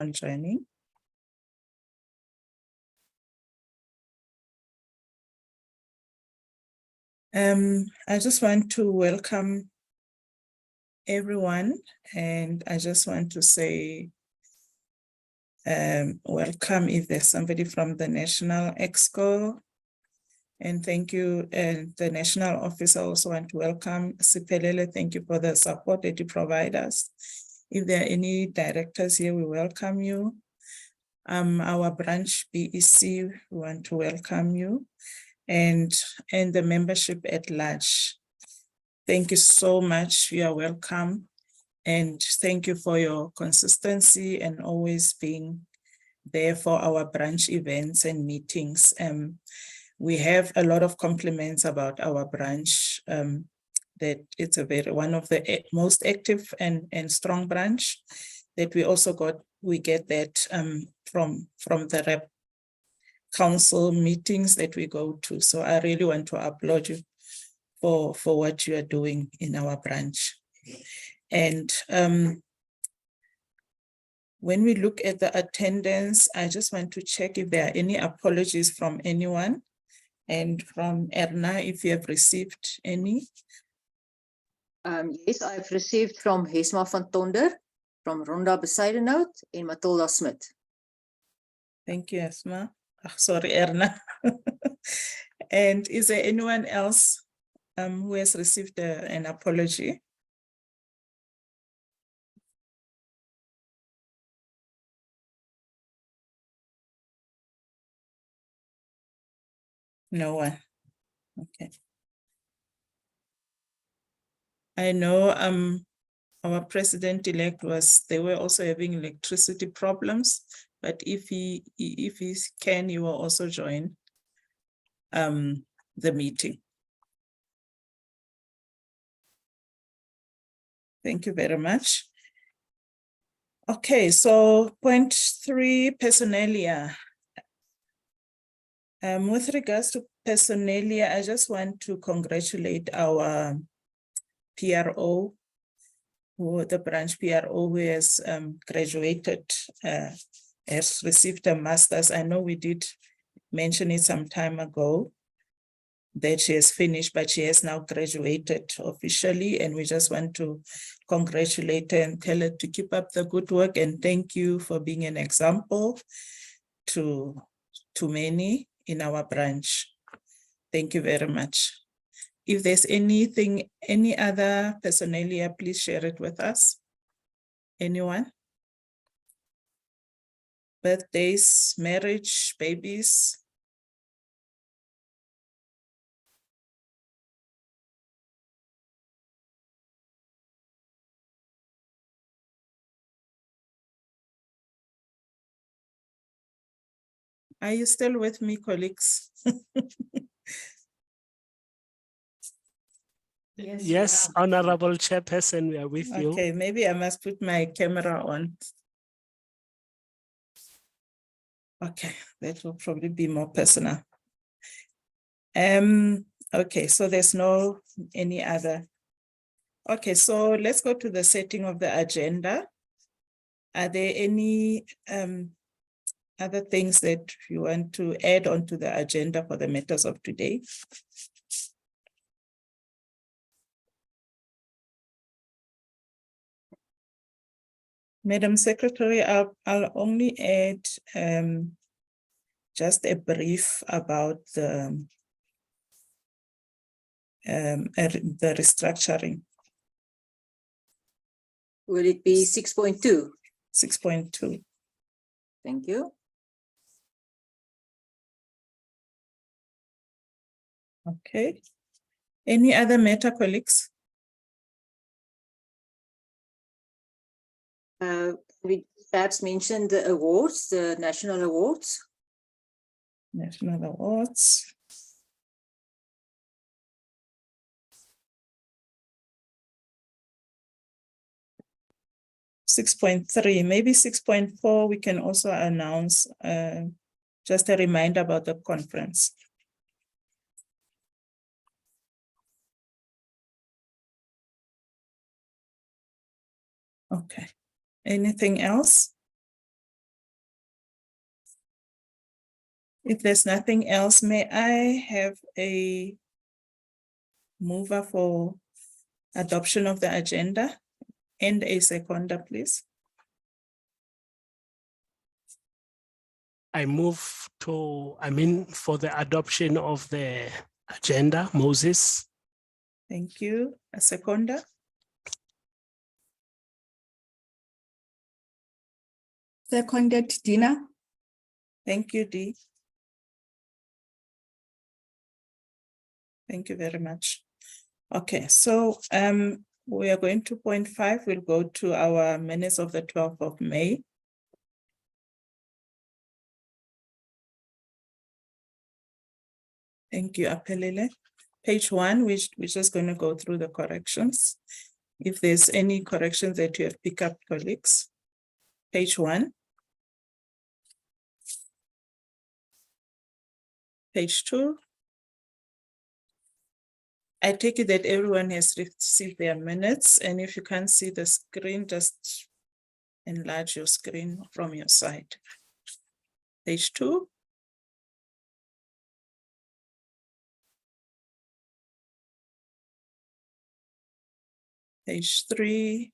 on joining. I just want to welcome everyone, and I just want to say welcome if there's somebody from the National Exco, and thank you. And the National Office, I also want to welcome Siphelele. Thank you for the support that you provide us. If there are any directors here, we welcome you. Our branch BEC, we want to welcome you, and the membership at large. Thank you so much. You are welcome. And thank you for your consistency and always being there for our branch events and meetings. We have a lot of compliments about our branch, that it's one of the most active and strong branch, that we get that from the rep council meetings that we go to. So I really want to applaud you for what you are doing in our branch. And when we look at the attendance, I just want to check if there are any apologies from anyone. And from Erna, if you have received any. Yes, I've received from Hesma van Tonder, from Rhonda Bezuidenhout, and Matilda Smit. Thank you, Hesma. Oh, sorry, Erna. And is there anyone else who has received an apology? No one. Okay. I know our president-elect they were also having electricity problems, but if he can, he will also join the meeting. Thank you very much. Okay, so point 3, personalia. With regards to personalia, I just want to congratulate our PRO, the branch PRO, who has graduated, has received a master's. I know we did mention it some time ago that she has finished, but she has now graduated officially, and we just want to congratulate her and tell her to keep up the good work, and thank you for being an example to many in our branch. Thank you very much. If there's anything, any other personalia, please share it with us. Anyone? Birthdays, marriage, babies? Are you still with me, colleagues? Yes, Honorable Chairperson, we are with you. Okay, maybe I must put my camera on. Okay, that will probably be more personal. Okay, so there's no any other. Okay, so let's go to the setting of the agenda. Are there any other things that you want to add onto the agenda for the matters of today? Madam Secretary, I'll only add just a brief about the restructuring. Will it be 6.2? 6.2. Thank you. Okay. Any other matter, colleagues? We perhaps mentioned the awards, the national awards. National awards. .3, maybe 6.4, we can also announce just a reminder about the conference. Okay. Anything else? If there's nothing else, may I have a mover for adoption of the agenda and a seconder, please? I move for the adoption of the agenda, Moses. Thank you. A seconder? Seconded, Dina. Thank you, Dee. Thank you very much. Okay, so we are going to point 5. We'll go to our minutes of the 12th of May. Thank you, Apelele. Page 1, we're just going to go through the corrections. If there's any corrections that you have picked up, colleagues. Page 1. Page 2. I take it that everyone has received their minutes, and if you can't see the screen, just enlarge your screen from your side. Page 2. Page 3.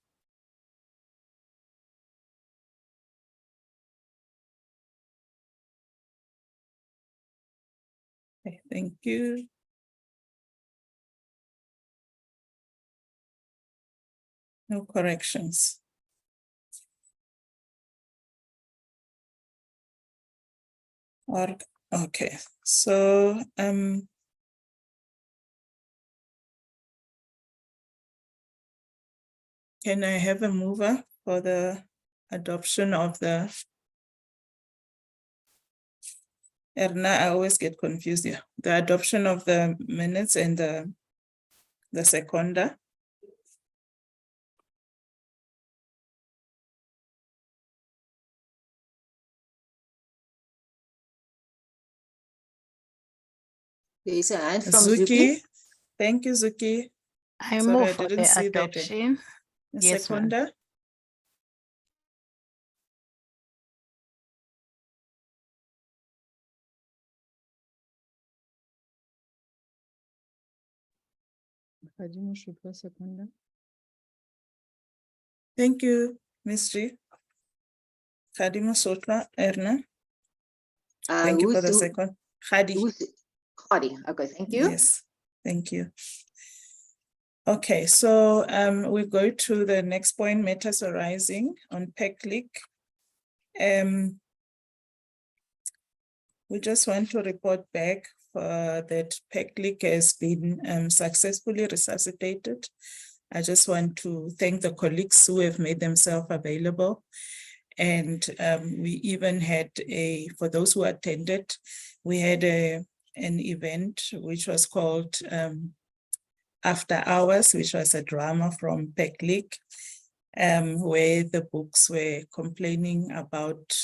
Okay, thank you. No corrections. Or, okay, so can I have a mover for the adoption of the Erna? I always get confused here. The adoption of the minutes and the seconder. There's a hand from Zuki. Zuki, thank you, Zuki. I Sorry, move I for didn't the see that. adoption. The Yes, ma'am. seconder. Thank you, Ms. G. Khadima Sotla, Erna. Thank you for the second. Khadi. Khadi. Okay, thank you. Yes, thank you. Okay, so we go to the next point, matters arising on PECLIC. We just want to report back that PECLIC has been successfully resuscitated. I just want to thank the colleagues who have made themselves available. And we even had for those who attended, we had an event which was called After Hours, which was a drama from PECLIC, where the books were complaining about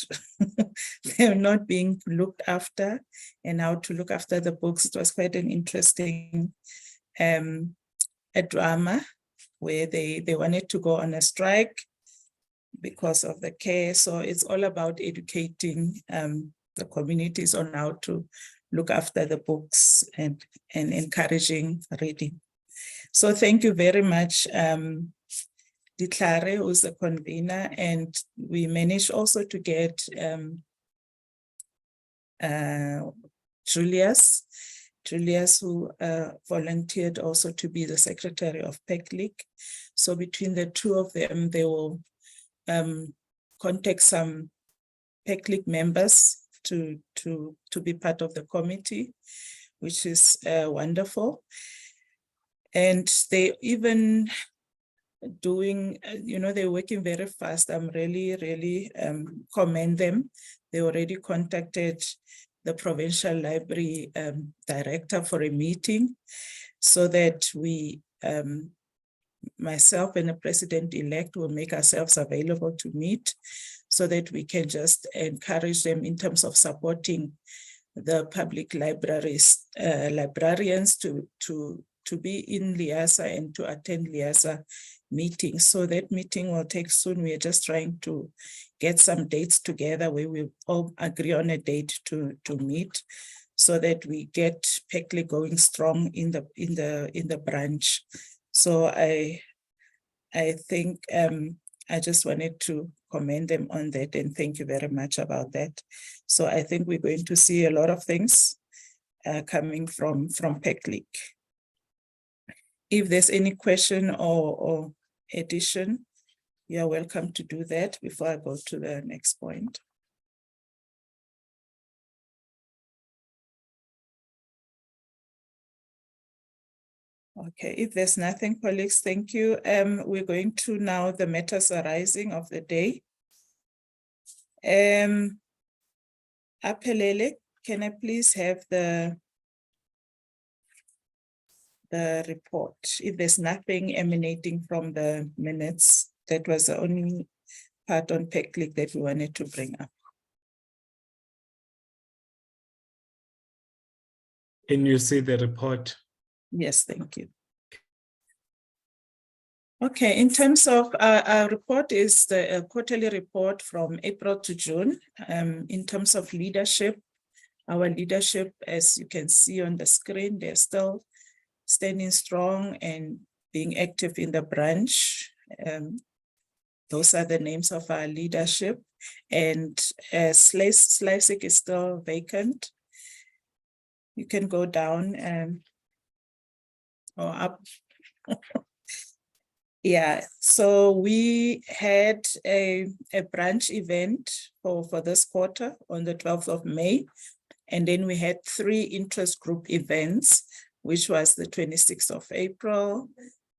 them not being looked after and how to look after the books. It was quite an interesting a drama where they wanted to go on a strike because of the care. So it's all about educating the communities on how to look after the books and encouraging reading. So thank you very much, Ditlare, who's the convener, and we managed also to get Julius, who volunteered also to be the secretary of PECLIC. So between the two of them, they will contact some PECLIC members to be part of the committee, which is wonderful. And they even doing, they're working very fast. I'm really commend them. They already contacted the provincial library director for a meeting so that we, myself and the president-elect, will make ourselves available to meet so that we can just encourage them in terms of supporting the public libraries, librarians to be in LIASA and to attend LIASA meeting. So that meeting will take soon. We are just trying to get some dates together where we all agree on a date to meet, so that we get PECLI going strong in the branch. So I think I just wanted to commend them on that and thank you very much about that. So I think we're going to see a lot of things coming from PECLI. If there's any question or addition, you're welcome to do that before I go to the next point. Okay, if there's nothing, colleagues, thank you. We're going to now the matters arising of the day. Aphelele, can I please have the report? If there's nothing emanating from the minutes, that was the only part on PECLI that we wanted to bring up. Can you see the report? Yes, thank you. Okay, in terms of our report is the quarterly report from April to June. In terms of leadership, our leadership, as you can see on the screen, they're still standing strong and being active in the branch. Those are the names of our leadership. And Slicek is still vacant. You can go down or up. Yeah, so we had a branch event for this quarter on the 12th of May. And then we had 3 interest group events, which was the 26th of April,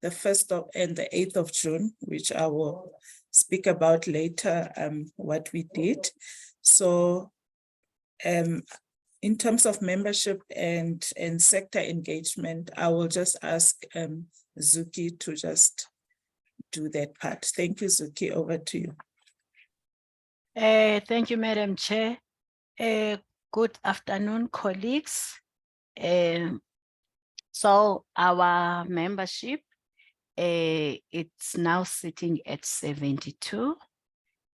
the 1st of and the 8th of June, which I will speak about later, what we did. So in terms of membership and sector engagement, I will just ask Zuki to just do that part. Thank you, Zuki, over to you. Thank you, Madam Chair. Good afternoon, colleagues. So our membership, it's now sitting at 72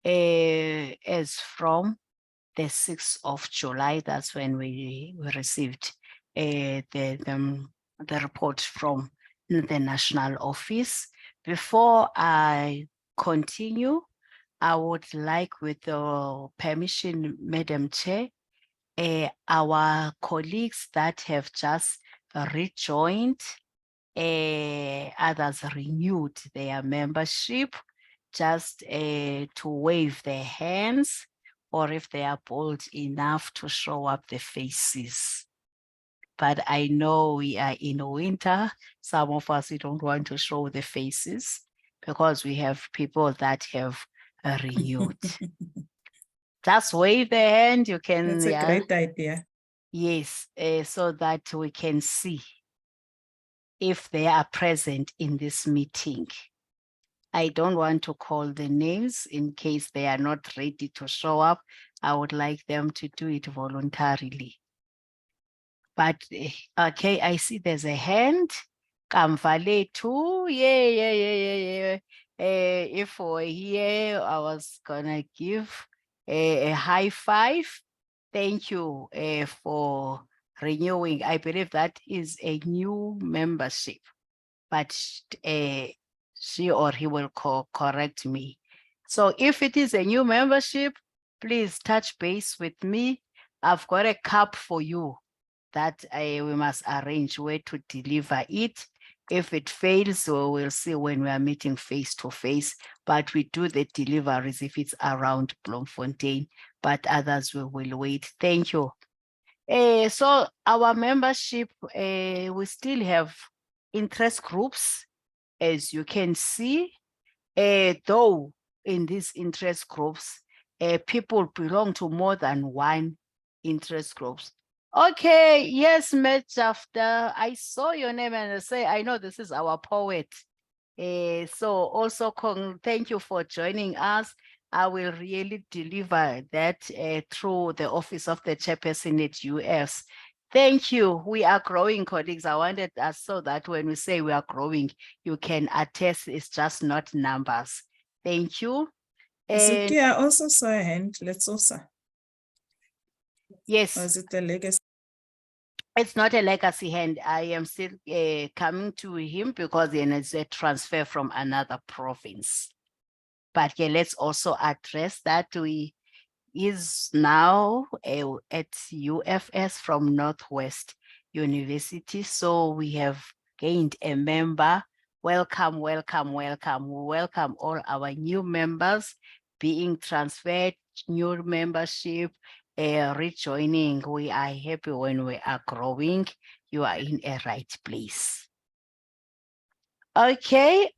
as from the 6th of July. That's when we received the report from the national office. Before I continue, I would like, with your permission, Madam Chair, our colleagues that have just rejoined, others renewed their membership, just to wave their hands, or if they are bold enough to show up the faces. But I know we are in winter. Some of us, we don't want to show the faces because we have people that have renewed. Just wave the hand. You can. That's a great idea. Yes, so that we can see if they are present in this meeting. I don't want to call the names in case they are not ready to show up. I would like them to do it voluntarily. But okay, I see there's a hand. Kamvale too. Yeah. If we're here, I was gonna give a high five. Thank you for renewing. I believe that is a new membership, but she or he will correct me. So if it is a new membership, please touch base with me. I've got a cup for you that we must arrange where to deliver it. If it fails, so we'll see when we are meeting face to face, but we do the deliveries if it's around Bloemfontein, but others we will wait. Thank you. So our membership, we still have interest groups, as you can see, though in these interest groups, people belong to more than one interest groups. Okay, yes, Metjafta, I saw your name and I say, I know this is our poet. So also thank you for joining us. I will really deliver that through the office of the chairperson at US Thank you. We are growing, colleagues. I wanted us so that when we say we are growing, you can attest it's just not numbers. Thank you. And Zuki, I also saw a hand. Let's also. yes, Was it the legacy? it's not a legacy hand. I am still coming to him because then it's a transfer from another province. But yeah, let's also address that we is now at UFS from Northwest University. So we have gained a member. Welcome, welcome, welcome. We welcome all our new members being transferred, new membership, rejoining. We are happy when we are growing. You are in a right place. Okay,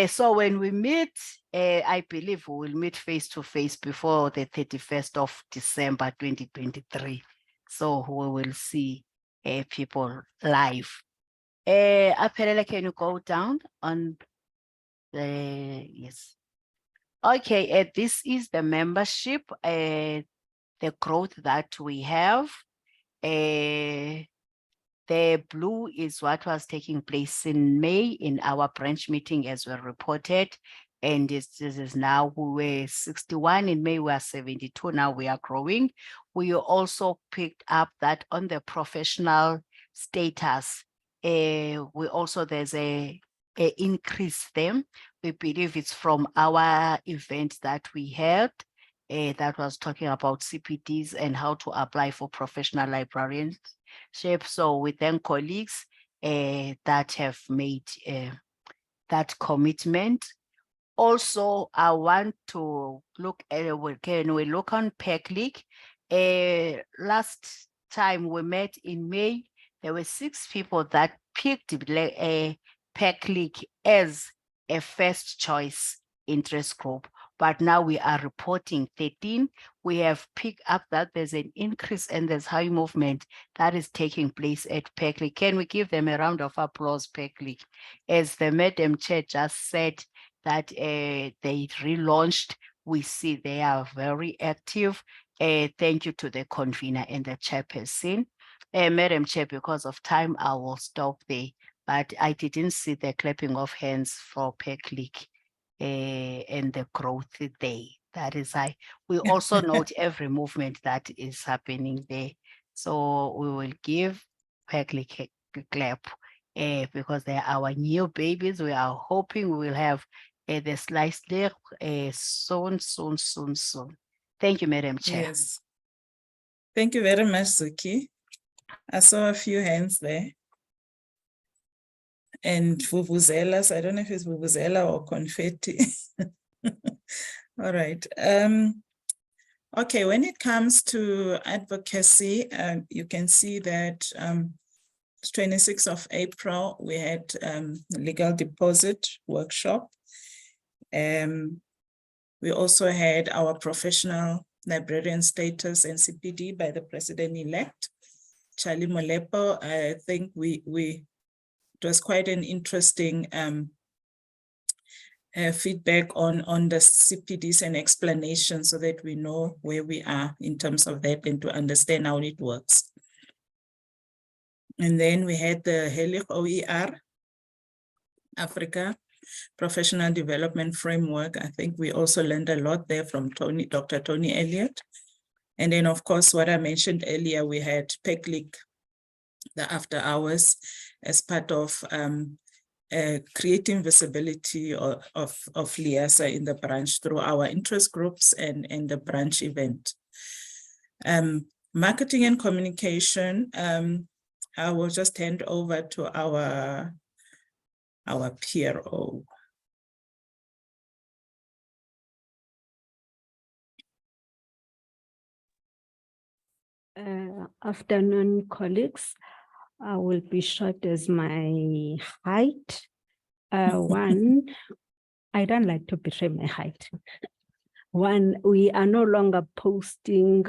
so when we meet, I believe we will meet face to face before the 31st of December 2023. So we will see people live. Apelele, can you go down on the, yes. Okay, this is the membership, the growth that we have. The blue is what was taking place in May in our branch meeting as we reported. And this is now we were 61 in May, we are 72, now we are growing. We also picked up that on the professional status, we also there's a increase there. We believe it's from our event that we had that was talking about CPDs and how to apply for professional librarians. So we thank colleagues that have made that commitment. Also, I want to look at, can we look on PECLIC? Last time we met in May, there were 6 people that picked PECLIC as a first choice interest group. But now we are reporting 13. We have picked up that there's an increase and there's high movement that is taking place at PECLIC. Can we give them a round of applause, PECLIC? As the Madam Chair just said that they relaunched, we see they are very active. Thank you to the convener and the chairperson. Madam Chair, because of time, I will stop there, but I didn't see the clapping of hands for PECLIC. And the growth there. That is we also note every movement that is happening there. So we will give PECLIC a clap because they are our new babies. We are hoping we will have the slice there soon. Thank you, Madam Chair. Yes. Thank you very much, Zuki. I saw a few hands there. And vuvuzelas, I don't know if it's vuvuzela or confetti. All right. Okay, when it comes to advocacy, you can see that 26th of April, we had legal deposit workshop. We also had our professional librarian status and CPD by the president-elect, Charlie Molepo. I think it was quite an interesting feedback on the CPDs and explanation so that we know where we are in terms of that and to understand how it works. And then we had the HELIC OER Africa Professional Development Framework. I think we also learned a lot there from Dr. Tony Elliott. And then, of course, what I mentioned earlier, we had PECLIC, the after hours, as part of creating visibility of LIASA in the branch through our interest groups and the branch event. Marketing and communication, I will just hand over to our PRO. Afternoon, colleagues. I will be short as my height. One, I don't like to betray my height. One, we are no longer posting,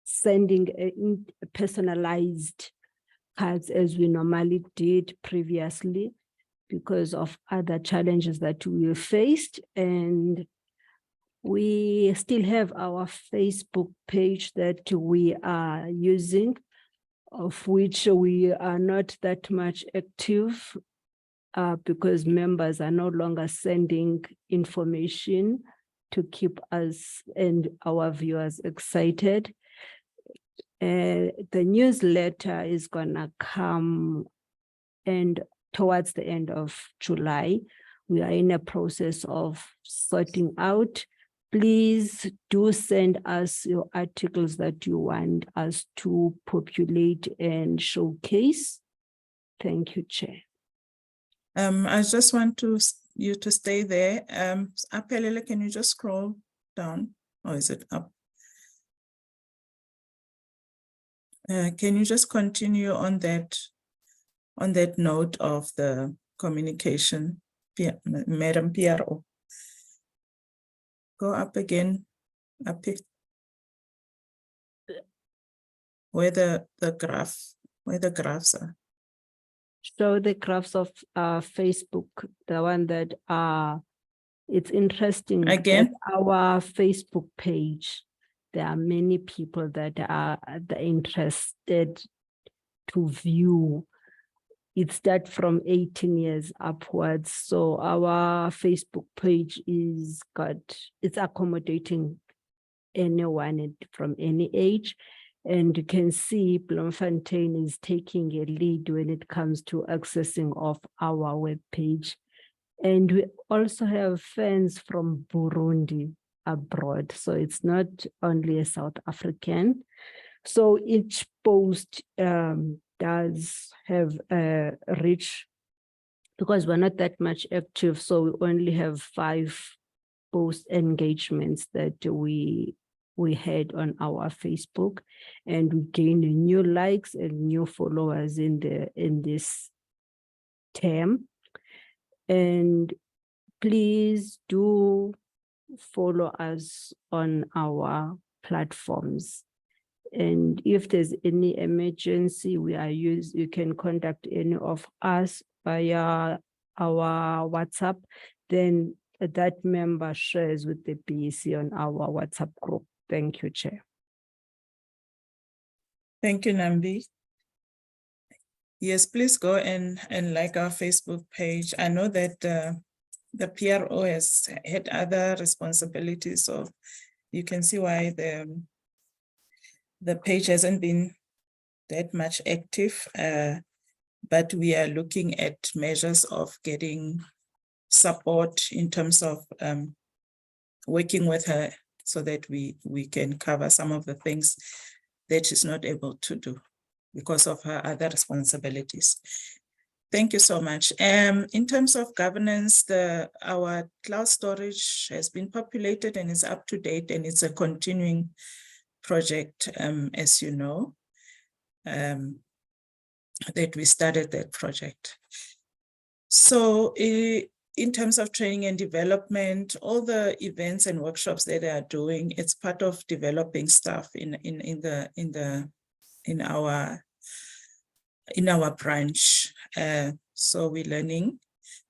sending personalized cards as we normally did previously because of other challenges that we faced. And we still have our Facebook page that we are using, of which we are not that much active because members are no longer sending information to keep us and our viewers excited. The newsletter is gonna come towards the end of July. We are in a process of sorting out. Please do send us your articles that you want us to populate and showcase. Thank you, Chair. I just want you to stay there. Apelele, can you just scroll down? Or is it up? Can you just continue on that note of the communication, Madam PRO? Go up again, up here. Where the graphs are. Show the graphs of Facebook, the one that it's interesting. Again? that our Facebook page, there are many people that are interested to view. It starts from 18 years upwards. So our Facebook page it's accommodating anyone from any age. And you can see Bloemfontein is taking a lead when it comes to accessing of our webpage. And we also have fans from Burundi abroad. So it's not only a South African. So each post does have a reach, because we're not that much active. So we only have 5 post engagements that we had on our Facebook, and we gained new likes and new followers in this term. And please do follow us on our platforms. And if there's any emergency, you can contact any of us via our WhatsApp. Then that member shares with the BEC on our WhatsApp group. Thank you, Chair. Thank you, Nambi. Yes, please go and like our Facebook page. I know that the PRO has had other responsibilities, so you can see why the page hasn't been that much active, but we are looking at measures of getting support in terms of working with her so that we can cover some of the things that she's not able to do because of her other responsibilities. Thank you so much. In terms of governance, our cloud storage has been populated and is up to date, and it's a continuing project, as you know, that we started that project. So in terms of training and development, all the events and workshops that they are doing, it's part of developing staff in our branch. So we're learning.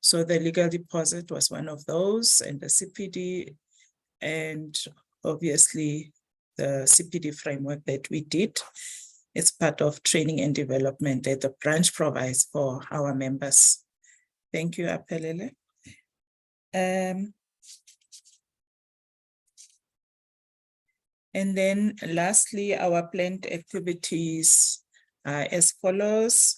So the legal deposit was one of those, and the CPD, and obviously the CPD framework that we did. It's part of training and development that the branch provides for our members. Thank you, Apelele. And then lastly, our planned activities are as follows.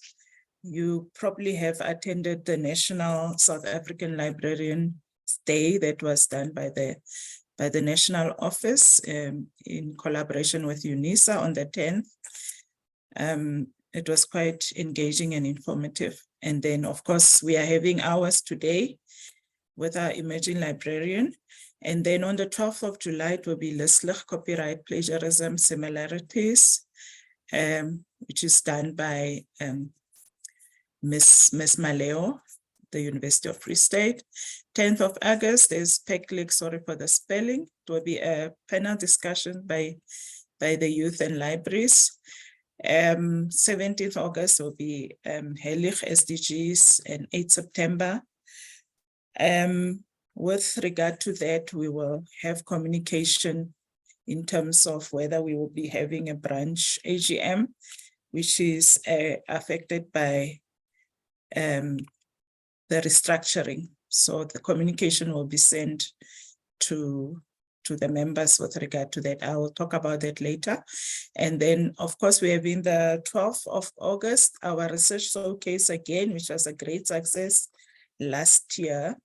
You probably have attended the National South African Librarian Day that was done by the National Office in collaboration with UNISA on the 10th. It was quite engaging and informative. And then, of course, we are having ours today with our emerging librarian. And then on the 12th of July, it will be Lislig Copyright Plagiarism Similarities, which is done by Miss Maleo, the University of Free State. 10th of August, there's PECLIC, sorry for the spelling. It will be a panel discussion by the youth and libraries. 17th August will be Heilig SDGs, and 8th September. With regard to that, we will have communication in terms of whether we will be having a branch AGM. which is affected by the restructuring. So the communication will be sent to the members with regard to that. I will talk about that later. And then, of course, we have in the 12th of August, our research showcase again, which was a great success last year.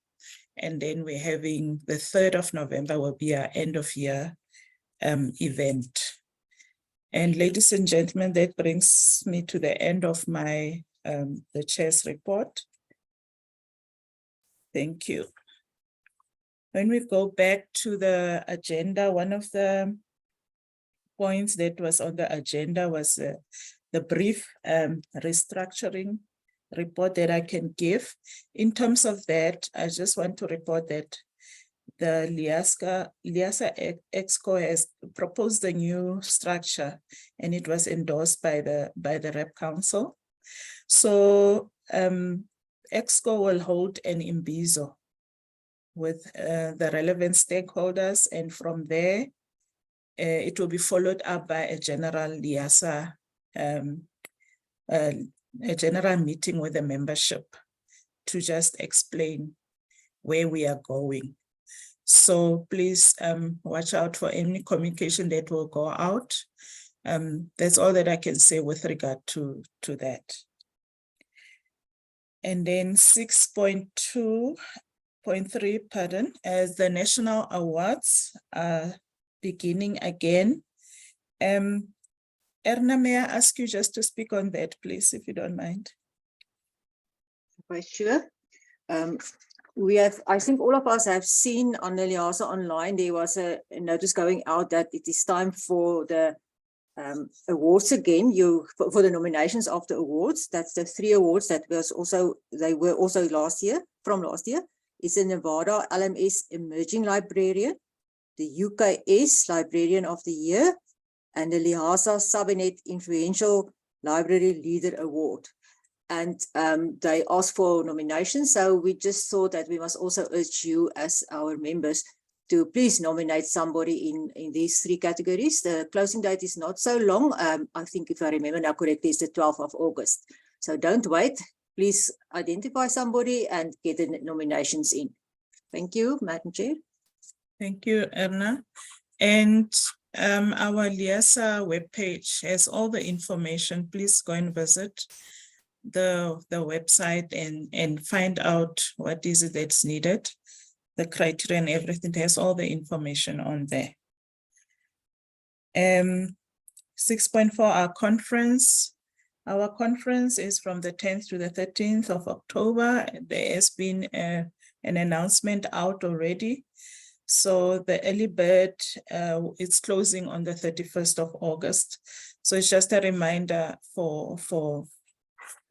And then we're having the 3rd of November will be our end of year event. And ladies and gentlemen, that brings me to the end of my the chair's report. Thank you. When we go back to the agenda, one of the points that was on the agenda was the brief restructuring report that I can give. In terms of that, I just want to report that the LIASA EXCO has proposed a new structure, and it was endorsed by the Rep Council. So EXCO will hold an imbizo with the relevant stakeholders, and from there, it will be followed up by a general LIASA, a general meeting with the membership to just explain where we are going. So please watch out for any communication that will go out. That's all that I can say with regard to that. And then 6.2.3, pardon, as the national awards are beginning again. Erna, may I ask you just to speak on that, please, if you don't mind? Right, sure. We have, I think all of us have seen on the LIASA online, there was a notice going out that it is time for the awards again, for the nominations of the awards. That's the 3 awards that they were also last year. It's the Nevada LMS Emerging Librarian, the UKS Librarian of the Year, and the LIASA Subinet Influential Library Leader Award. And they asked for nominations, so we just thought that we must also urge you as our members to please nominate somebody in these 3 categories. The closing date is not so long. I think if I remember now correctly, it's the 12th of August. So don't wait. Please identify somebody and get the nominations in. Thank you, Madam Chair. Thank you, Erna. And our LIASA webpage has all the information. Please go and visit the website and find out what is it that's needed, the criteria and everything. It has all the information on there. 6.4, our conference. Our conference is from the 10th to the 13th of October. There has been an announcement out already. So the early bird is closing on the 31st of August. So it's just a reminder for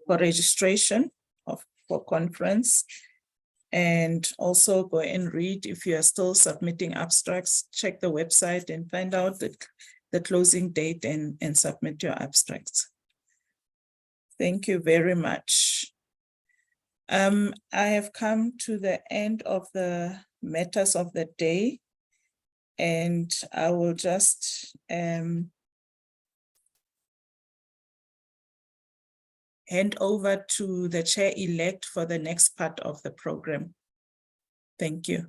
registration for conference. And also go and read, if you are still submitting abstracts, check the website and find out the closing date and submit your abstracts. Thank you very much. I have come to the end of the matters of the day, and I will just hand over to the chair-elect for the next part of the program. Thank you.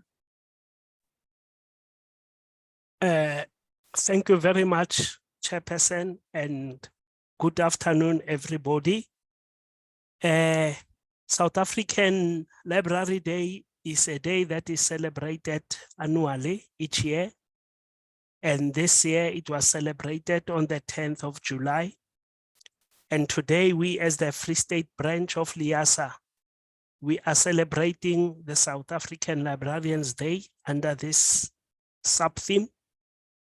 Thank you very much, Chairperson, and good afternoon, everybody. South African Library Day is a day that is celebrated annually each year. And this year it was celebrated on the 10th of July. And today we, as the Free State branch of LIASA, we are celebrating the South African Librarians Day under this sub-theme,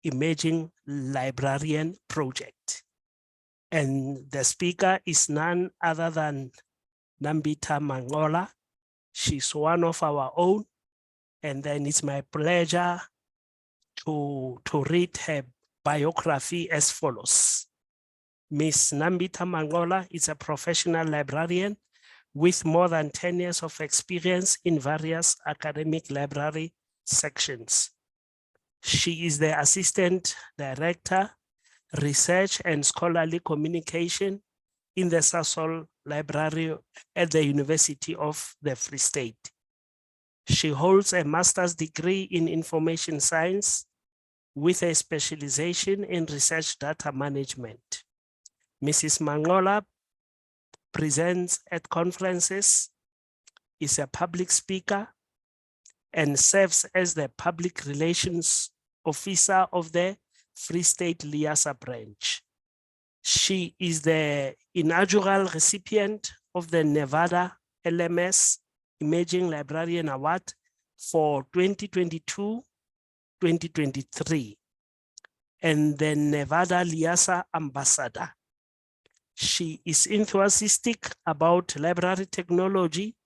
Emerging Librarian Project. And the speaker is none other than Nambitha Mangola. She's one of our own. And then it's my pleasure to read her biography as follows. Ms. Nambitha Mangola is a professional librarian with more than 10 years of experience in various academic library sections. She is the Assistant Director, research and scholarly communication in the Sasol Library at the University of the Free State. She holds a master's degree in information science with a specialization in research data management. Mrs. Mangola presents at conferences, is a public speaker, and serves as the public relations officer of the Free State LIASA branch. She is the inaugural recipient of the Nevada LMS Emerging Librarian Award for 2022-2023 and the Nevada LIASA Ambassador. She is enthusiastic about library technology,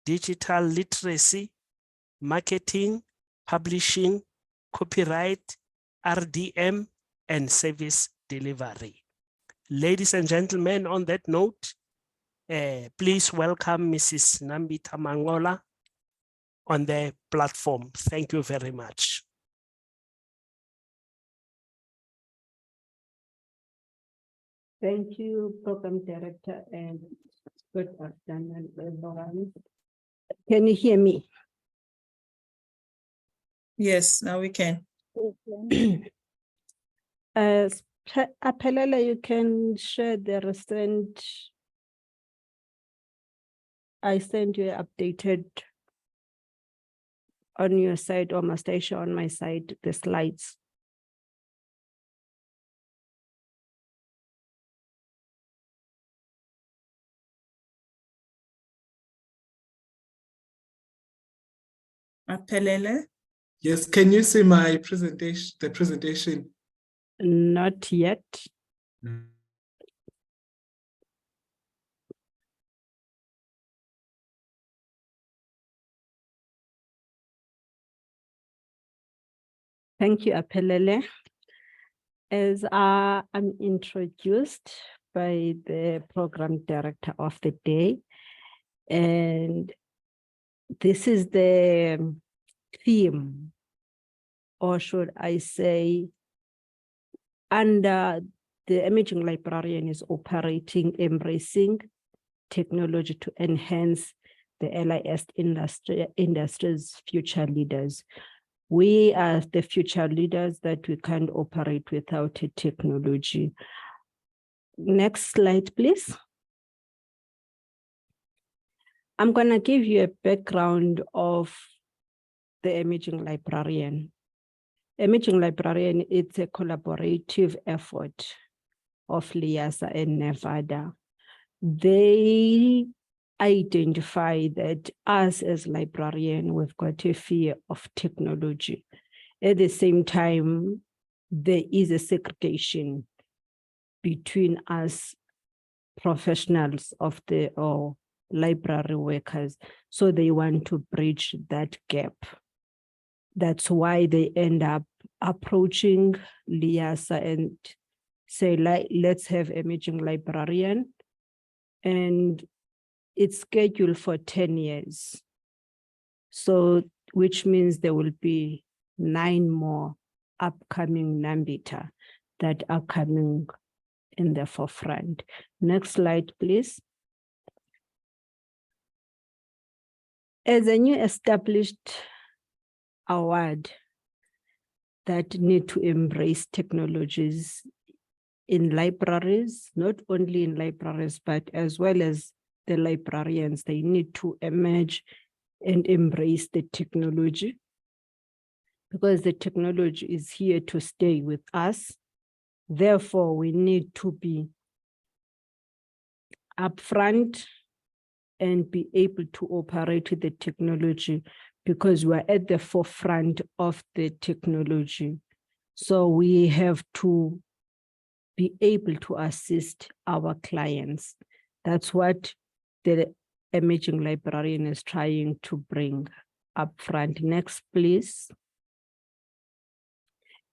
digital literacy, marketing, publishing, copyright, RDM, and service delivery. Ladies and gentlemen, on that note, please welcome Mrs. Nambita Mangola on the platform. Thank you very much. Thank you, Program Director, and good afternoon, everyone. Can you hear me? Yes, now we can. Aphelela, you can share the recent. I sent you updated on your side, or must I show on my side the slides? Aphelele? Yes, can you see my presentation, the presentation? Not yet. Thank you, Aphelele. As I'm introduced by the program director of the day, and this is the theme, or should I say, under the Emerging Librarian is operating, embracing technology to enhance the LIS industry's future leaders. We are the future leaders that we can't operate without a technology. Next slide, please. I'm going to give you a background of the Emerging Librarian. Emerging Librarian, it's a collaborative effort of LIASA and Nevada. They identify that us as librarian, we've got a fear of technology. At the same time, there is a segregation between us professionals of the library workers. So they want to bridge that gap. That's why they end up approaching LIASA and say, let's have Emerging Librarian. And it's scheduled for 10 years. So, which means there will be 9 more upcoming Nambita that are coming in the forefront. Next slide, please. As a new established award that need to embrace technologies in libraries, not only in libraries, but as well as the librarians, they need to emerge and embrace the technology, because the technology is here to stay with us. Therefore, we need to be upfront and be able to operate the technology, because we're at the forefront of the technology. So we have to be able to assist our clients. That's what the Emerging Librarian is trying to bring up front. Next, please.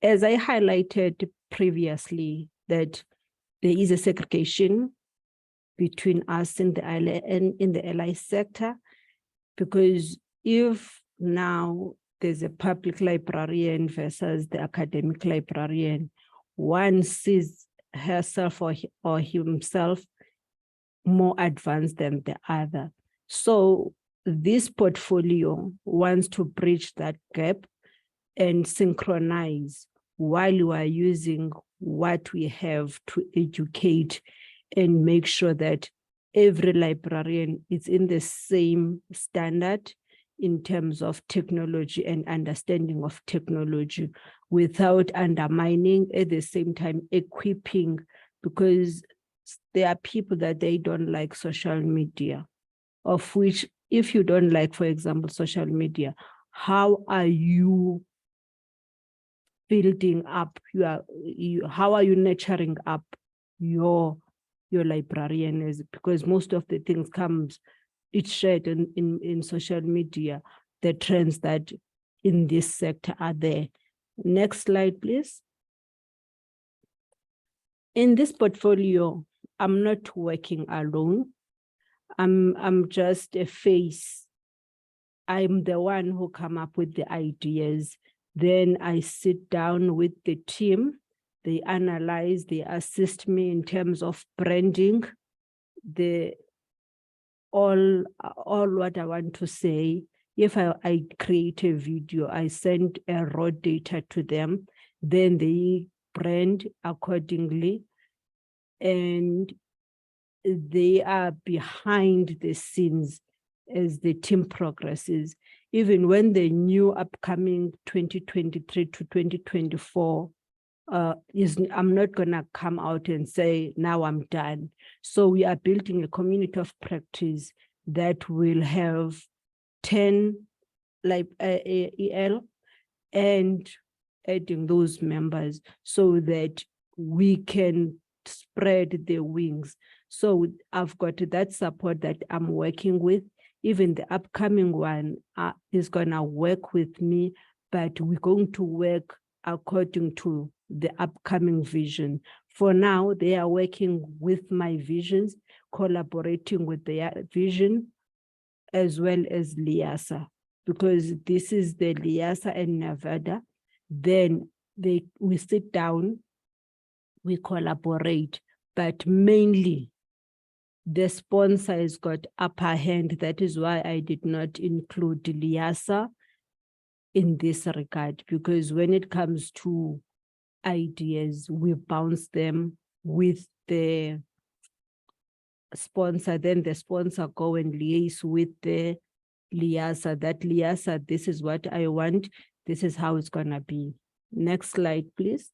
As I highlighted previously, that there is a segregation between us and in the LI sector, because if now there's a public librarian versus the academic librarian, one sees herself or himself more advanced than the other. So this portfolio wants to bridge that gap and synchronize while you are using what we have to educate and make sure that every librarian is in the same standard in terms of technology and understanding of technology without undermining, at the same time equipping, because there are people that they don't like social media, of which if you don't like, for example, social media, how are you building up how are you nurturing up your librarians? Because most of the things it's shared in social media, the trends that in this sector are there. Next slide, please. In this portfolio, I'm not working alone. I'm just a face. I'm the one who come up with the ideas. Then I sit down with the team. They analyze, they assist me in terms of branding, all what I want to say. If I create a video, I send a raw data to them, then they brand accordingly, and they are behind the scenes as the team progresses. Even when the new upcoming 2023 to 2024 I'm not gonna come out and say, now I'm done. So we are building a community of practice that will have 10 like EL and adding those members so that we can spread the wings. So I've got that support that I'm working with. Even the upcoming one is gonna work with me, but we're going to work according to the upcoming vision. For now, they are working with my visions, collaborating with their vision, as well as LIASA, because this is the LIASA and Nevada. Then we sit down, we collaborate, but mainly the sponsor has got upper hand. That is why I did not include LIASA in this regard, because when it comes to ideas, we bounce them with the sponsor, then the sponsor go and liaise with the LIASA, that LIASA, this is what I want, this is how it's gonna be. Next slide, please.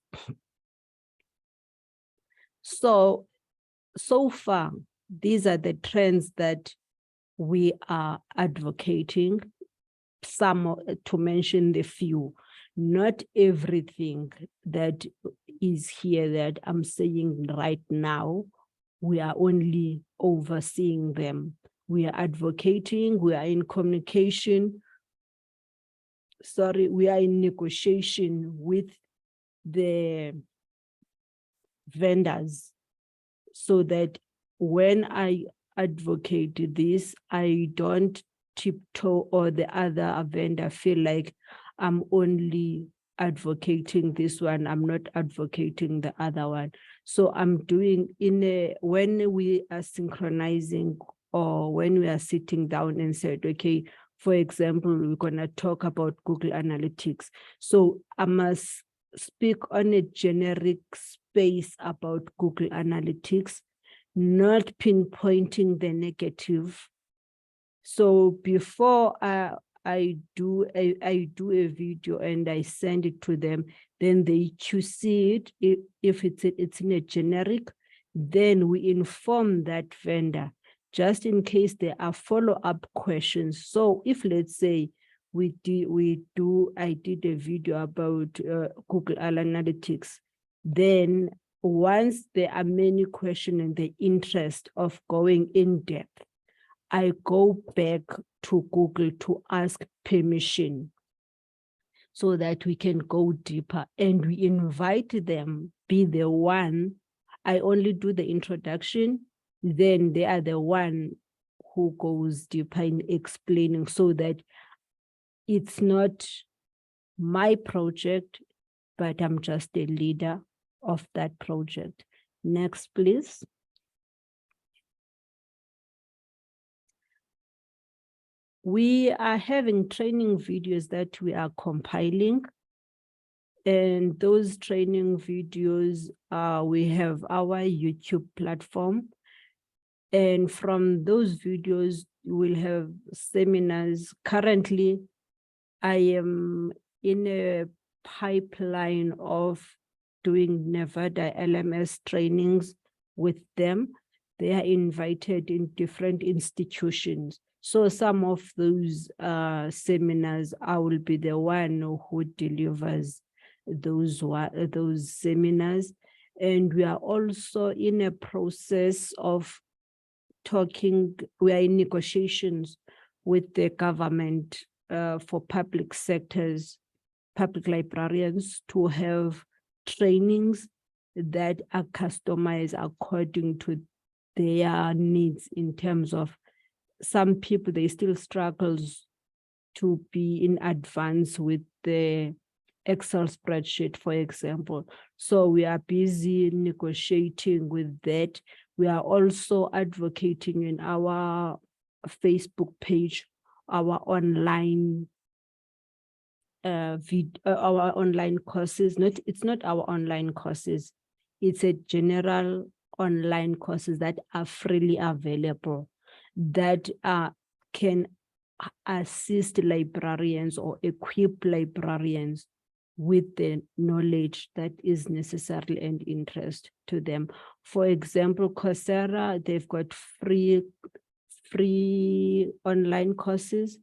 So far, these are the trends that we are advocating. Some, to mention the few, not everything that is here that I'm saying right now, we are only overseeing them. We are advocating, we are in communication, we are in negotiation with the vendors so that when I advocate this, I don't tiptoe or the other vendor feel like I'm only advocating this one, I'm not advocating the other one. So I'm doing when we are synchronizing or when we are sitting down and said, okay, for example, we're gonna talk about Google Analytics. So I must speak on a generic space about Google Analytics, not pinpointing the negative. So before I do a video and I send it to them, then they choose it. If it's in a generic, then we inform that vendor just in case there are follow-up questions. So if, let's say, I did a video about Google Analytics, then once there are many questions and the interest of going in depth, I go back to Google to ask permission so that we can go deeper, and we invite them, be the one. I only do the introduction, then they are the one who goes deeper in explaining, so that it's not my project, but I'm just a leader of that project. Next, please. We are having training videos that we are compiling. And those training videos, we have our YouTube platform. And from those videos, we'll have seminars. Currently, I am in a pipeline of doing Nevada LMS trainings with them. They are invited in different institutions. So some of those seminars, I will be the one who delivers those seminars. And we are also in a process of talking, we are in negotiations with the government for public sectors, public librarians, to have trainings that are customized according to their needs. In terms of some people, they still struggles to be in advance with the Excel spreadsheet, for example. So we are busy negotiating with that. We are also advocating in our Facebook page, our online our online courses. It's not our online courses. It's a general online courses that are freely available, that can assist librarians or equip librarians with the knowledge that is necessary and interest to them. For example, Coursera, they've got free online courses,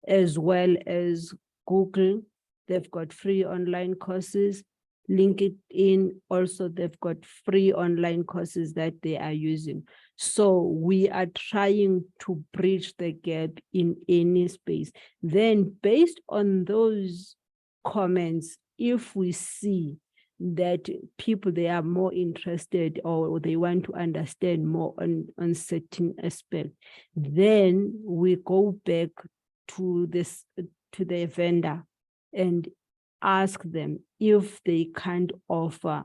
as well as Google, they've got free online courses. LinkedIn also, they've got free online courses that they are using. So we are trying to bridge the gap in any space. Then based on those comments, if we see that people, they are more interested or they want to understand more on certain aspect, then we go back to the vendor and ask them if they can't offer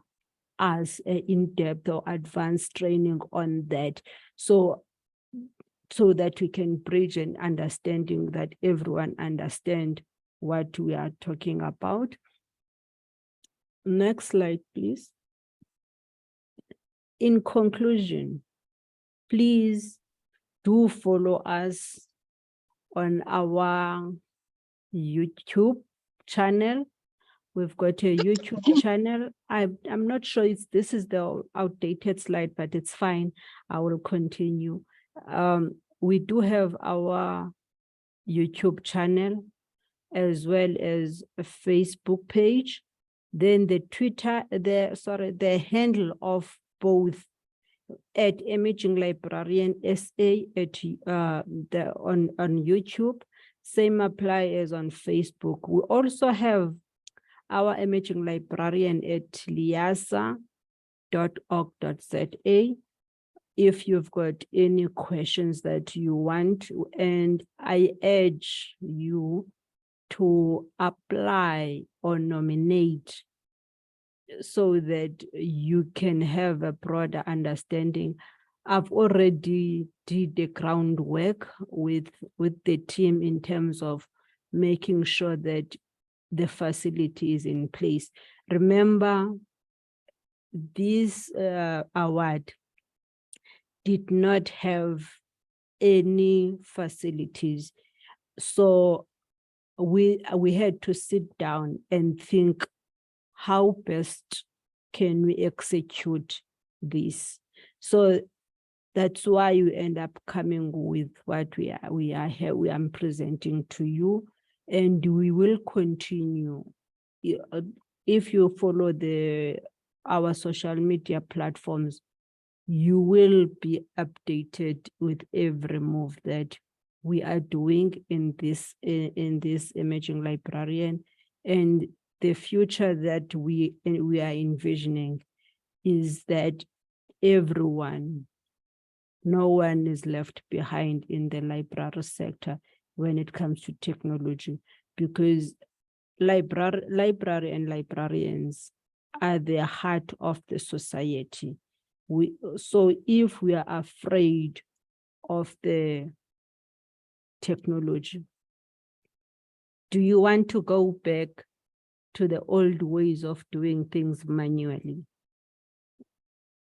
us an in-depth or advanced training on that, so that we can bridge an understanding that everyone understand what we are talking about. Next slide, please. In conclusion, please do follow us on our YouTube channel. We've got a YouTube channel. I'm not sure this is the outdated slide, but it's fine. I will continue. We do have our YouTube channel as well as a Facebook page. Then the the handle of both at Emerging Librarian SA on YouTube. Same apply as on Facebook. We also have our Emerging Librarian at liasa.org.za. If you've got any questions that you want, and I urge you to apply or nominate so that you can have a broader understanding. I've already did the groundwork with the team in terms of making sure that the facility is in place. Remember, this award did not have any facilities. So we had to sit down and think, how best can we execute this? So that's why you end up coming with what we are presenting to you, and we will continue. If you follow our social media platforms, you will be updated with every move that we are doing in this Emerging Librarian. And the future that we are envisioning is that everyone, no one is left behind in the library sector when it comes to technology, because library and librarians are the heart of the society. So if we are afraid of the technology, do you want to go back to the old ways of doing things manually?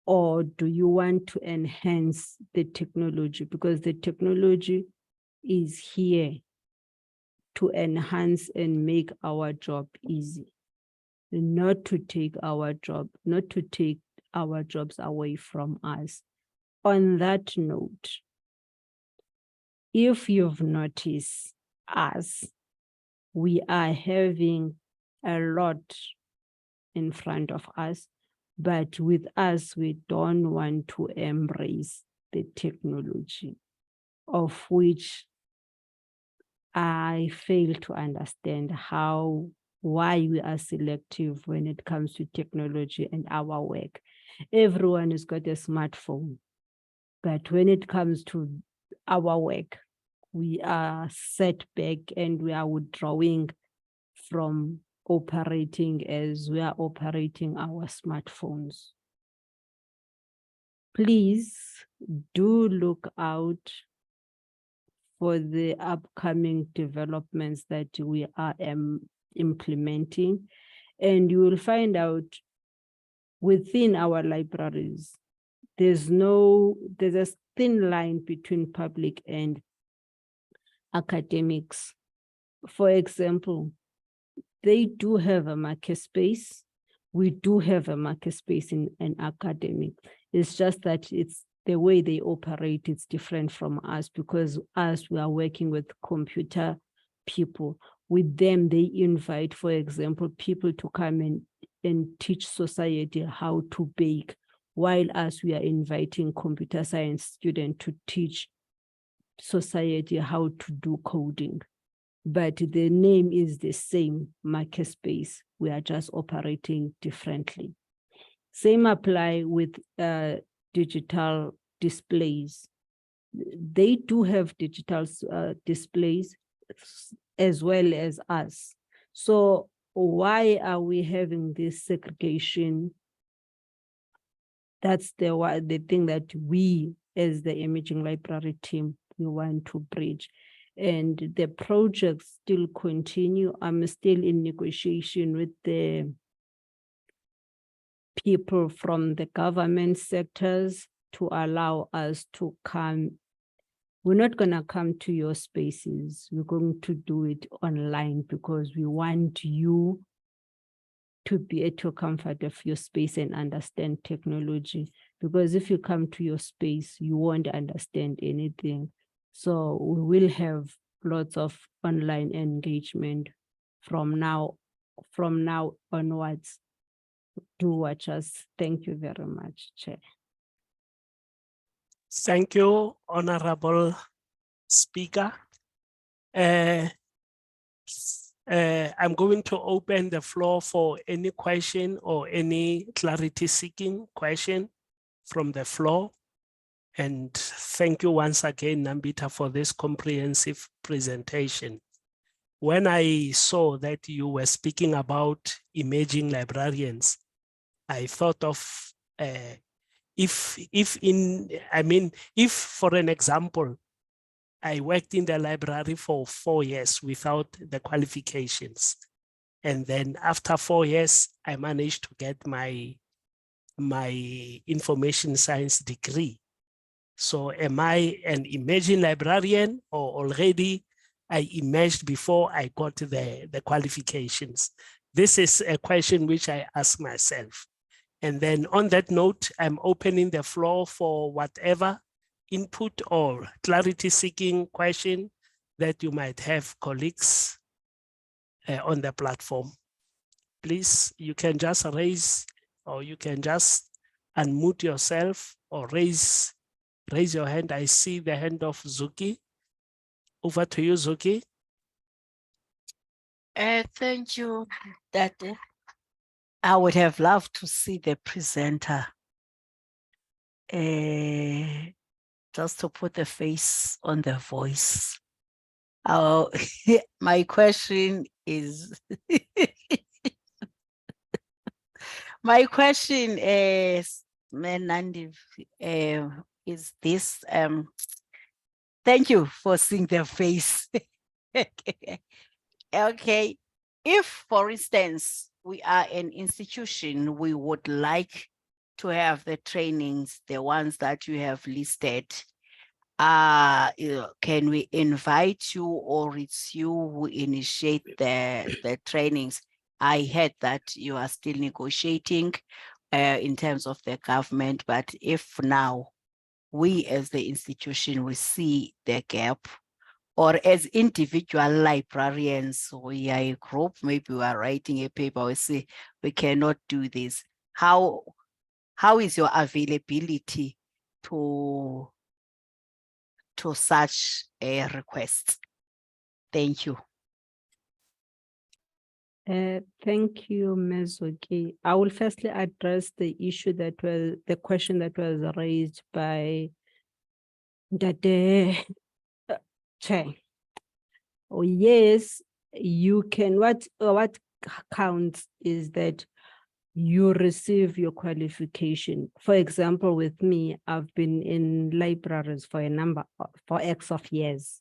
Or do you want to enhance the technology? Because the technology is here to enhance and make our job easy, not to take our jobs away from us. On that note, if you've noticed us, we are having a lot in front of us, but with us, we don't want to embrace the technology, of which I fail to understand why we are selective when it comes to technology and our work. Everyone has got a smartphone, but when it comes to our work, we are set back and we are withdrawing from operating as we are operating our smartphones. Please do look out for the upcoming developments that we are implementing, and you will find out within our libraries, there's a thin line between public and academics. For example, they do have a makerspace. We do have a makerspace in an academic. It's just that it's the way they operate, it's different from us, because us, we are working with computer people. With them, they invite, for example, people to come and teach society how to bake, while us, we are inviting computer science students to teach society how to do coding. But the name is the same, makerspace. We are just operating differently. Same apply with digital displays. They do have digital displays as well as us. So why are we having this segregation? That's the thing that we, as the Imaging Library team, we want to bridge. And the projects still continue. I'm still in negotiation with the people from the government sectors to allow us to come. We're not going to come to your spaces. We're going to do it online, because we want you to be at your comfort of your space and understand technology. Because if you come to your space, you won't understand anything. So we will have lots of online engagement from now onwards. Do watch us. Thank you very much, Chair. Thank you, Honorable Speaker. I'm going to open the floor for any question or any clarity-seeking question from the floor. And thank you once again, Nambita, for this comprehensive presentation. When I saw that you were speaking about imaging librarians, I thought of if for an example, I worked in the library for 4 years without the qualifications. And then after 4 years, I managed to get my information science degree. So am I an imaging librarian, or already I imaged before I got the qualifications? This is a question which I ask myself. And then on that note, I'm opening the floor for whatever input or clarity-seeking question that you might have, colleagues on the platform. Please, you can just raise, or you can just unmute yourself or raise your hand. I see the hand of Zuki. Over to you, Zuki. Thank you, Dade. I would have loved to see the presenter, just to put the face on the voice. My question is, My question is, Menandi, is this, thank you for seeing their face. Okay, if, for instance, we are an institution, we would like to have the trainings, the ones that you have listed. Can we invite you, or it's you who initiate the trainings? I heard that you are still negotiating in terms of the government, but if now we as the institution, we see the gap, or as individual librarians, we are a group, maybe we are writing a paper, we say we cannot do this. How is your availability to such a request? Thank you. Thank you, Ms. Oki. I will firstly address the issue the question that was raised by the Chair. Oh, yes, you can, what counts is that you receive your qualification. For example, with me, I've been in libraries for X of years,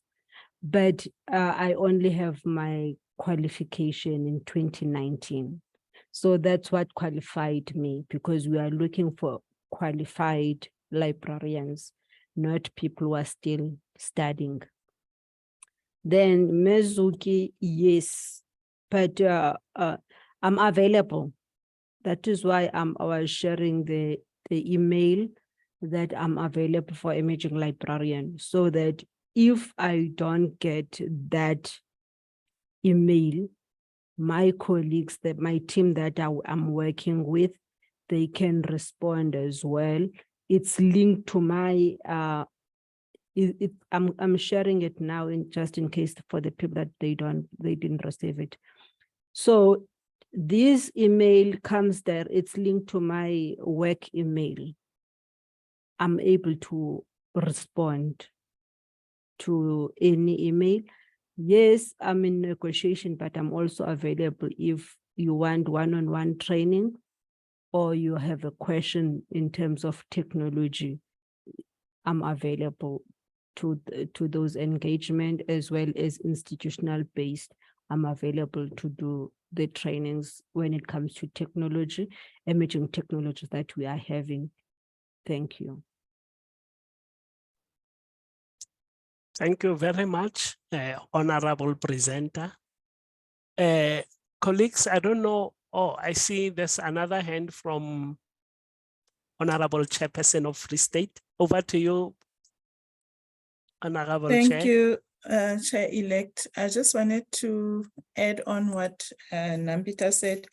but I only have my qualification in 2019. So that's what qualified me, because we are looking for qualified librarians, not people who are still studying. Then Mezuki, yes, but I'm available. That is why I was sharing the email that I'm available for emerging librarian, so that if I don't get that email, my colleagues, my team that I'm working with, they can respond as well. It's linked to my I'm sharing it now just in case for the people that they didn't receive it. So this email comes there, it's linked to my work email. I'm able to respond to any email. Yes, I'm in negotiation, but I'm also available if you want one-on-one training, or you have a question in terms of technology. I'm available to those engagement, as well as institutional based. I'm available to do the trainings when it comes to technology, emerging technologies that we are having. Thank you. Thank you very much, Honorable Presenter. Colleagues, I don't know. Oh, I see there's another hand from Honorable Chairperson of Free State. Over to you, Honorable Chair. Thank you, Chair-elect. I just wanted to add on what Nambita said.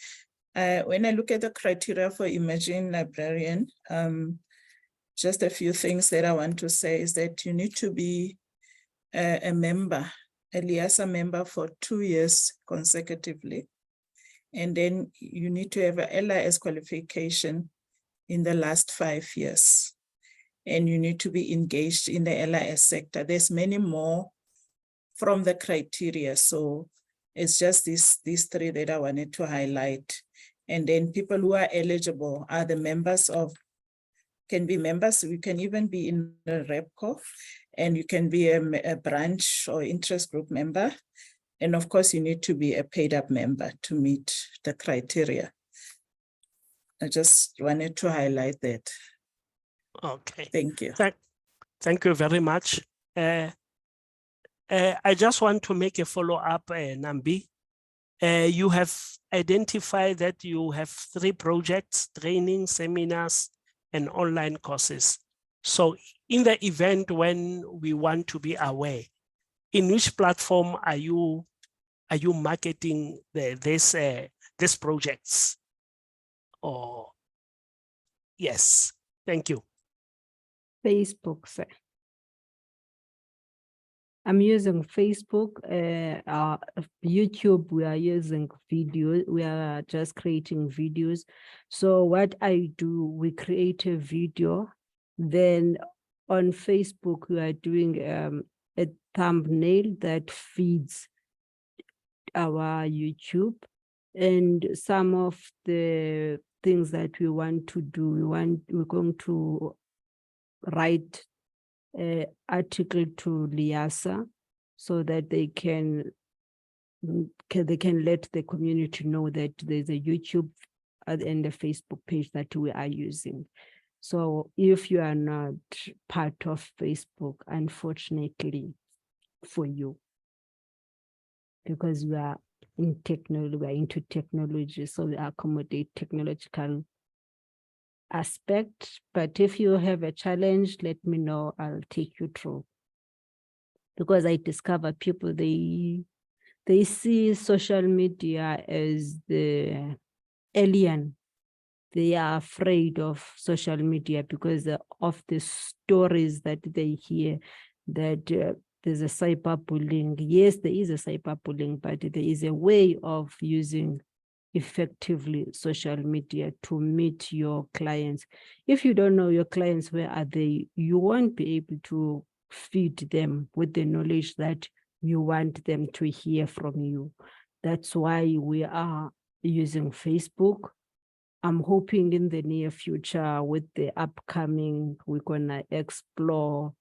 When I look at the criteria for emerging librarian, just a few things that I want to say is that you need to be a member, a LIASA member for 2 years consecutively. And then you need to have a LIS qualification in the last 5 years. And you need to be engaged in the LIS sector. There's many more from the criteria. So it's just these three that I wanted to highlight. And then people who are eligible are the members of, can be members, you can even be in a REPCO, and you can be a branch or interest group member. And of course, you need to be a paid up member to meet the criteria. I just wanted to highlight that. Okay. Thank you. Thank you very much. I just want to make a follow-up, Nambi. You have identified that you have 3 projects: training, seminars, and online courses. So in the event when we want to be aware, in which platform are you marketing these projects? Or yes, thank you. Facebook, sir. I'm using Facebook, YouTube, we are using video, we are just creating videos. So what I do, we create a video, then on Facebook, we are doing a thumbnail that feeds our YouTube, and some of the things that we want to do. We're going to write an article to LIASA so that they can let the community know that there's a YouTube and a Facebook page that we are using. So if you are not part of Facebook, unfortunately for you, because we are in technology, we are into technology, so we accommodate technological aspect. But if you have a challenge, let me know, I'll take you through. Because I discover people, they see social media as the alien. They are afraid of social media because of the stories that they hear, that there's a cyberbullying. Yes, there is a cyberbullying, but there is a way of using effectively social media to meet your clients. If you don't know your clients, where are they? You won't be able to feed them with the knowledge that you want them to hear from you. That's why we are using Facebook. I'm hoping in the near future with the upcoming, we're gonna explore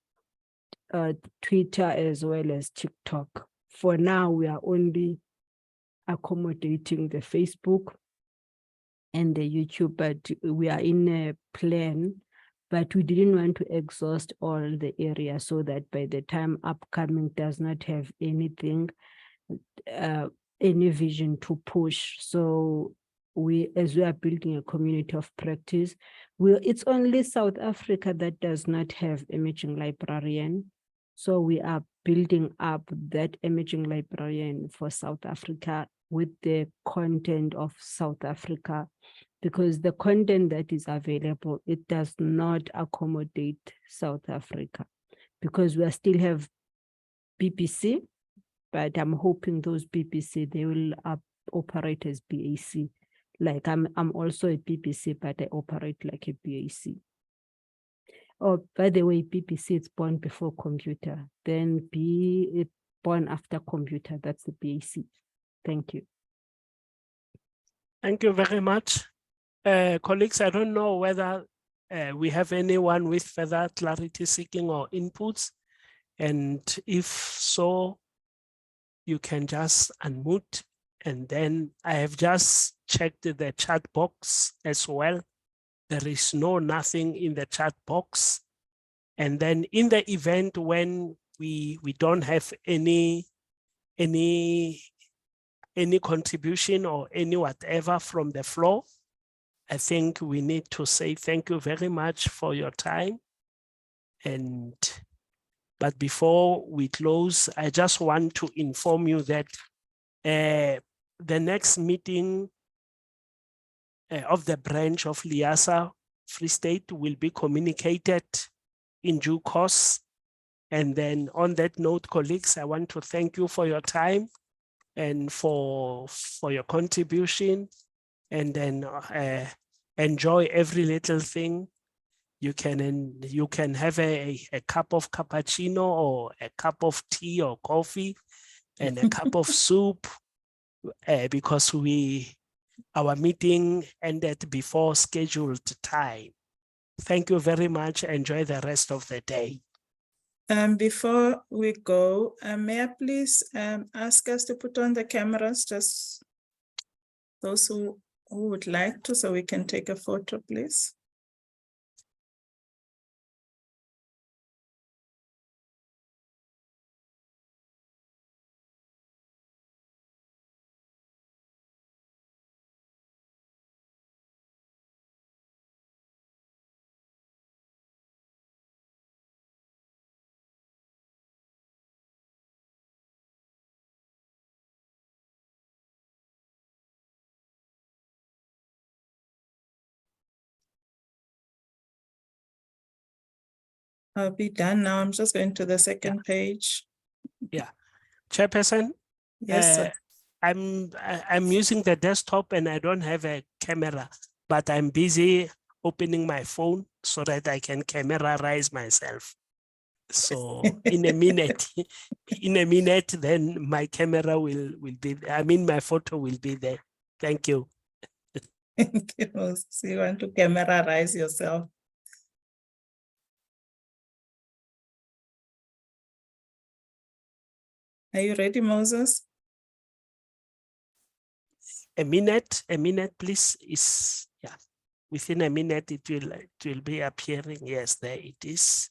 Twitter as well as TikTok. For now, we are only accommodating the Facebook and the YouTube, but we are in a plan, but we didn't want to exhaust all the area so that by the time upcoming does not have anything, any vision to push. So as we are building a community of practice, it's only South Africa that does not have emerging librarian. So we are building up that emerging librarian for South Africa with the content of South Africa, because the content that is available, it does not accommodate South Africa, because we still have BBC, but I'm hoping those BBC, they will operate as BAC. Like I'm also a BBC, but I operate like a BAC. Oh, by the way, BBC is born before computer, then B is born after computer. That's the BAC. Thank you. Thank you very much. Colleagues, I don't know whether we have anyone with further clarity seeking or inputs. And if so, you can just unmute. And then I have just checked the chat box as well. There is nothing in the chat box. And then in the event when we don't have any contribution or any whatever from the floor, I think we need to say thank you very much for your time. But before we close, I just want to inform you that the next meeting of the branch of LIASA Free State will be communicated in due course. And then on that note, colleagues, I want to thank you for your time and for your contribution, and then enjoy every little thing. You can have a cup of cappuccino or a cup of tea or coffee and a cup of soup because our meeting ended before scheduled time. Thank you very much. Enjoy the rest of the day. Before we go, may I please ask us to put on the cameras, just those who would like to, so we can take a photo, please. I'll be done now. I'm just going to the second page. Yeah, Chairperson. Yes, sir. I'm using the desktop and I don't have a camera, but I'm busy opening my phone so that I can camerarize myself. So in a minute, then my camera will be, my photo will be there. Thank you. Thank you, Moses. You want to camerarize yourself. Are you ready, Moses? A minute, please. Is yeah. Within a minute, it will be appearing. Yes, there it is.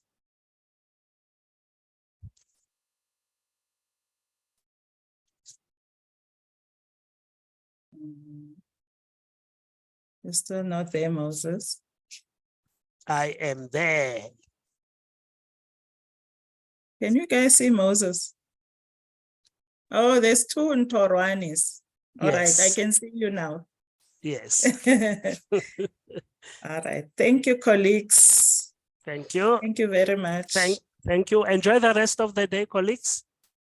You're still not there, Moses. I am there. Can you guys see Moses? Oh, there's two Ntorwanis. All right, I Yes. can see you now. Yes. All right, thank you, colleagues. Thank you. Thank you very much. Thank you. Enjoy the rest of the day, colleagues.